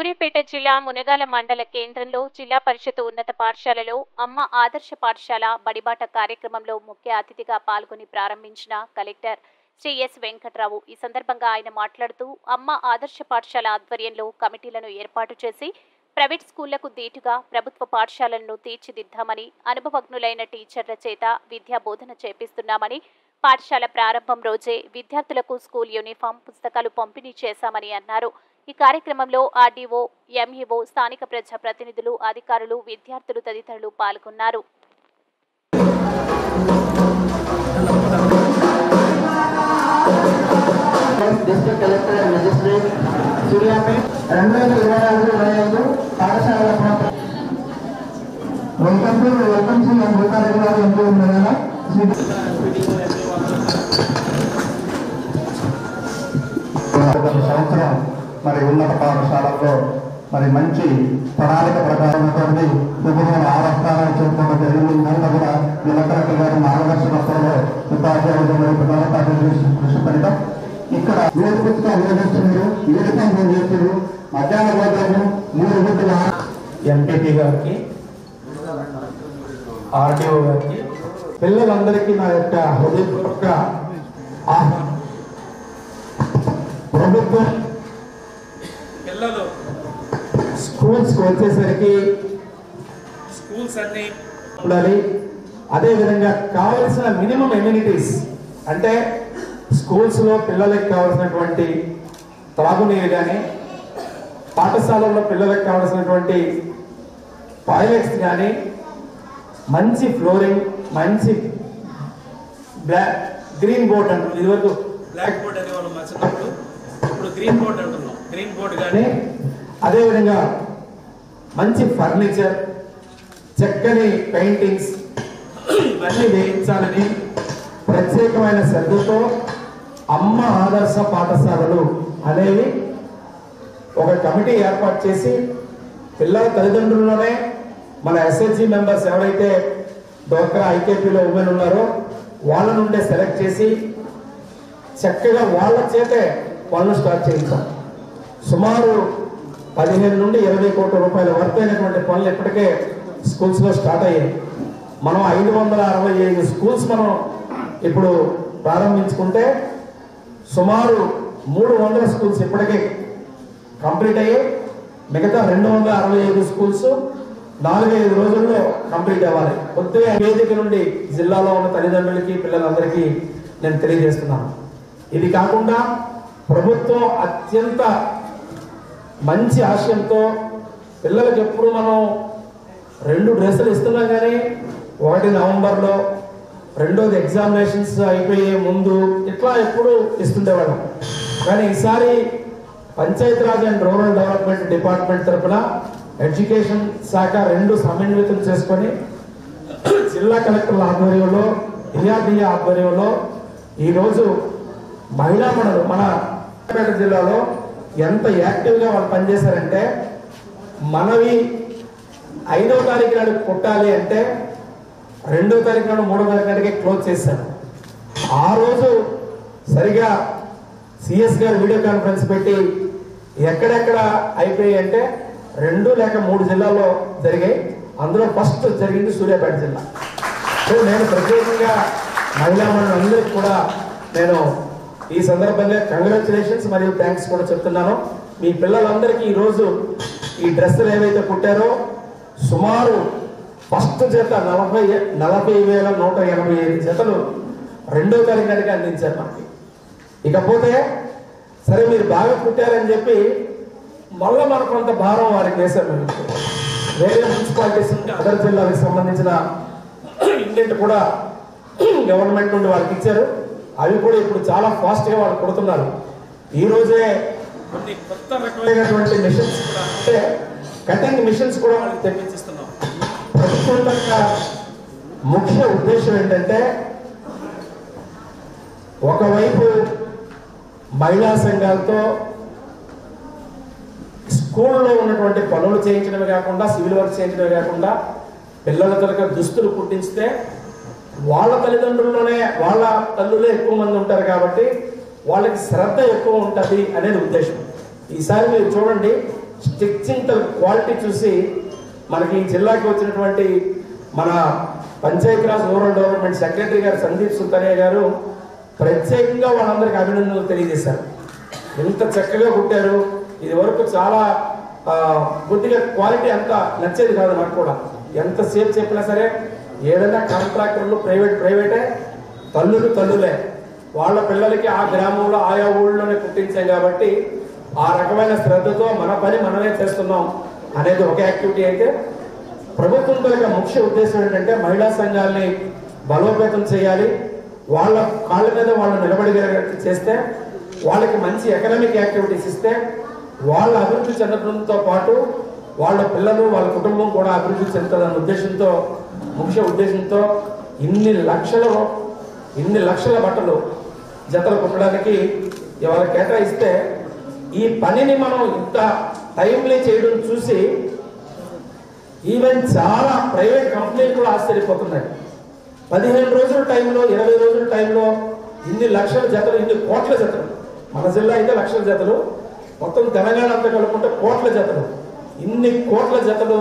సూర్యాపేట జిల్లా మునగాల మండల కేంద్రంలో జిల్లా పరిషత్ ఉన్నత పాఠశాలలో అమ్మ ఆదర్శ పాఠశాల బడిబాట కార్యక్రమంలో ముఖ్య అతిథిగా పాల్గొని ప్రారంభించిన కలెక్టర్ శ్రీ ఎస్ వెంకట్రావు. ఈ సందర్భంగా ఆయన మాట్లాడుతూ అమ్మ ఆదర్శ పాఠశాల ఆధ్వర్యంలో కమిటీలను ఏర్పాటు చేసి ప్రైవేట్ స్కూళ్లకు దీటుగా ప్రభుత్వ పాఠశాలలను తీర్చిదిద్దామని, అనుభవజ్ఞులైన టీచర్ల చేత విద్యా బోధన చేపిస్తున్నామని, పాఠశాల ప్రారంభం రోజే విద్యార్థులకు స్కూల్ యూనిఫామ్, పుస్తకాలు పంపిణీ చేశామని అన్నారు. ఈ కార్యక్రమంలో ఆర్డీఓ, ఎంఈఓ, స్థానిక ప్రజా ప్రతినిధులు, అధికారులు, విద్యార్థులు తదితరులు పాల్గొన్నారు. District collector and magistrate Suryapet 2024-25 పాఠశాల వెల్కమ్ శ్రీ అంబేద్కర్ గారు ఎంపీ ఉన్నారా సంవత్సరం మరి ఉన్నత పాఠశాలలో మరి మంచి ప్రణాళిక ప్రకారమైనటువంటి విభిన్న ఆవిష్కారాలు చేసుకోవడం జరిగింది. ఇదంతా కూడా కలెక్టర్ గారి మార్గదర్శకత్వంలో ఉపాధ్యాయులు కృషి ఫలితం. ఇక్కడ 7 పుస్తకాలు నిర్వహిస్తున్నారు, యూనిఫామ్ చేస్తున్నారు, మధ్యాహ్న భోజనం 3 గుడ్డుల ఎంపీపీ గారికి, ఆర్డీఓ గారికి, పిల్లలందరికీ నా యొక్క హృదయపూర్వక ప్రభుత్వం పిల్లలు స్కూల్స్కి వచ్చేసరికి స్కూల్స్ అన్ని ఉండాలి. అదేవిధంగా కావలసిన మినిమం ఎమ్యూనిటీస్ అంటే స్కూల్స్లో పిల్లలకు కావాల్సినటువంటి త్రాగునీరు కానీ, పాఠశాలల్లో పిల్లలకు కావాల్సినటువంటి టాయిలెట్స్ కానీ, మంచి ఫ్లోరింగ్, మంచి గ్రీన్ బోర్డ్ అంటున్నాం. ఇదివరకు బ్లాక్ బోర్డ్ అనే వాళ్ళు మర్చినప్పుడు ఇప్పుడు గ్రీన్ బోర్డ్ అంటున్నాం. గ్రీన్ బోర్డ్ కానీ అదేవిధంగా మంచి ఫర్నిచర్, చక్కని పెయింటింగ్స్ ఇవన్నీ వేయించాలని ప్రత్యేకమైన శ్రద్ధతో అమ్మ ఆదర్శ పాఠశాలలు అనేవి ఒక కమిటీ ఏర్పాటు చేసి పిల్లల తల్లిదండ్రుల్లోనే మన ఎస్హెచ్జి మెంబర్స్ ఎవరైతే డోక్రా ఐకేపీలో ఉమెన్ ఉన్నారో వాళ్ళ నుండే సెలెక్ట్ చేసి చక్కగా వాళ్ళ చేతే పనులు స్టార్ట్ చేయించాం. సుమారు 15 నుండి 20 కోట్ల రూపాయల వర్త్ అయినటువంటి పనులు ఇప్పటికే స్కూల్స్లో స్టార్ట్ అయ్యాయి. మనం 565 స్కూల్స్ మనం ఇప్పుడు ప్రారంభించుకుంటే సుమారు 300 స్కూల్స్ ఇప్పటికే కంప్లీట్ అయ్యాయి. మిగతా 265 స్కూల్స్ 4-5 రోజుల్లో కంప్లీట్ అవ్వాలి. కొద్దిగా వేదిక నుండి జిల్లాలో ఉన్న తల్లిదండ్రులకి, పిల్లలందరికీ నేను తెలియజేస్తున్నాను. ఇది కాకుండా ప్రభుత్వం అత్యంత మంచి ఆశయంతో పిల్లలకు ఎప్పుడు మనం 2 డ్రెస్సులు ఇస్తున్నాం కానీ 1 నవంబర్లో, 2వ ఎగ్జామినేషన్స్ అయిపోయే ముందు ఇట్లా ఎప్పుడు ఇస్తుండేవాళ్ళం. కానీ ఈసారి Panchayati Raj and rural development department తరఫున ఎడ్యుకేషన్ శాఖ 2 సమన్వితం చేసుకొని జిల్లా కలెక్టర్ల ఆధ్వర్యంలో, డిఆర్డీఏ ఆధ్వర్యంలో ఈరోజు మహిళా మండలి మన సూర్యాపేట జిల్లాలో ఎంత యాక్టివ్గా వాళ్ళు పనిచేశారంటే, మనవి 5వ తారీఖు నాడు కొట్టాలి అంటే 2వ తారీఖు నాడు 3వ తారీఖు నాటికే క్లోజ్ చేశారు. ఆ రోజు సరిగా సిఎస్ గారు వీడియో కాన్ఫరెన్స్ పెట్టి ఎక్కడెక్కడ అయిపోయాయి అంటే 2 లేక 3 జిల్లాల్లో జరిగాయి. అందులో ఫస్ట్ జరిగింది సూర్యాపేట జిల్లా. సో నేను ప్రత్యేకంగా మహిళా మండలందరికీ కూడా నేను ఈ సందర్భంగా కంగ్రాచులేషన్స్ మరియు థ్యాంక్స్ కూడా చెప్తున్నాను. మీ పిల్లలందరికీ ఈరోజు ఈ డ్రెస్సులు ఏవైతే కుట్టారో సుమారు ఫస్ట్ జత 40,185 జతలు 2వ తారీఖు నాటికి అందించారు మనకి. ఇకపోతే సరే మీరు బాగా కుట్టారని చెప్పి మళ్ళీ మనకు కొంత భారం వారికి వేశారు. వేరే మున్సిపాలిటీస్ అదర్ జిల్లాలకు సంబంధించిన ఇండెంట్ కూడా గవర్నమెంట్ నుండి వాళ్ళకి ఇచ్చారు. అవి కూడా ఇప్పుడు చాలా ఫాస్ట్గా వాళ్ళు కొడుతున్నారు. ఈరోజే కొన్ని కొత్త రకమైనటువంటి మిషన్స్ కూడా అంటే కటింగ్ మిషన్స్ కూడా వాళ్ళకి తెప్పించిస్తున్నాం. ప్రభుత్వం యొక్క ముఖ్య ఉద్దేశం ఏంటంటే, ఒకవైపు మహిళా సంఘాలతో స్కూల్లో ఉన్నటువంటి పనులు చేయించడమే కాకుండా, సివిల్ వర్క్ చేయించడమే కాకుండా పిల్లల తరగతి దుస్తులు కుట్టించితే వాళ్ళ తల్లిదండ్రుల్లోనే వాళ్ళ తల్లులే ఎక్కువ మంది ఉంటారు కాబట్టి వాళ్ళకి శ్రద్ధ ఎక్కువ ఉంటుంది అనేది ఉద్దేశం. ఈసారి మీరు చూడండి, స్టిచ్చింగ్ క్వాలిటీ చూసి మనకి ఈ జిల్లాకి వచ్చినటువంటి మన పంచాయతీరాజ్ రూరల్ డెవలప్మెంట్ సెక్రటరీ గారు సందీప్ సుల్తానియా గారు ప్రత్యేకంగా వాళ్ళందరికీ అభినందనలు తెలియజేశారు. ఎంత చక్కగా కుట్టారు. ఇది వరకు చాలా కొద్దిగా క్వాలిటీ అంత నచ్చేది కాదు నాకు కూడా. ఎంతసేపు చెప్పినా సరే ఏదైనా కాంట్రాక్టర్లు ప్రైవేటే, తల్లులే వాళ్ళ పిల్లలకి ఆ గ్రామంలో ఆయా ఊళ్ళోనే కుట్టించాం కాబట్టి ఆ రకమైన శ్రద్ధతో మన పని మనమే చేస్తున్నాం అనేది ఒక యాక్టివిటీ అయితే, ప్రభుత్వం యొక్క ముఖ్య ఉద్దేశం ఏంటంటే మహిళా సంఘాలని బలోపేతం చేయాలి. వాళ్ళ కాళ్ళ మీద వాళ్ళు నిలబడిగలిగేట్టు చేస్తే, వాళ్ళకి మంచి ఎకనామిక్ యాక్టివిటీస్ ఇస్తే వాళ్ళ అభివృద్ధి చెందడంతో పాటు వాళ్ళ పిల్లలు వాళ్ళ కుటుంబం కూడా అభివృద్ధి చెందుతుందన్న ఉద్దేశంతో, ముఖ్య ఉద్దేశంతో ఇన్ని లక్షల బట్టలు జతలు కుట్టడానికి ఇవాళ కేటాయిస్తే, ఈ పనిని మనం ఇంత టైంలీ చేయడం చూసి ఈవెన్ చాలా ప్రైవేట్ కంపెనీలు కూడా ఆశ్చర్యపోతున్నాయి. 15 రోజుల టైంలో, 20 రోజుల టైంలో ఇన్ని లక్షల జతలు, ఇన్ని కోట్ల జతలు. మన జిల్లా అయితే లక్షల జతలు, మొత్తం తెలంగాణ అంతా కలుపుకుంటే కోట్ల జతలు. ఇన్ని కోట్ల జతలు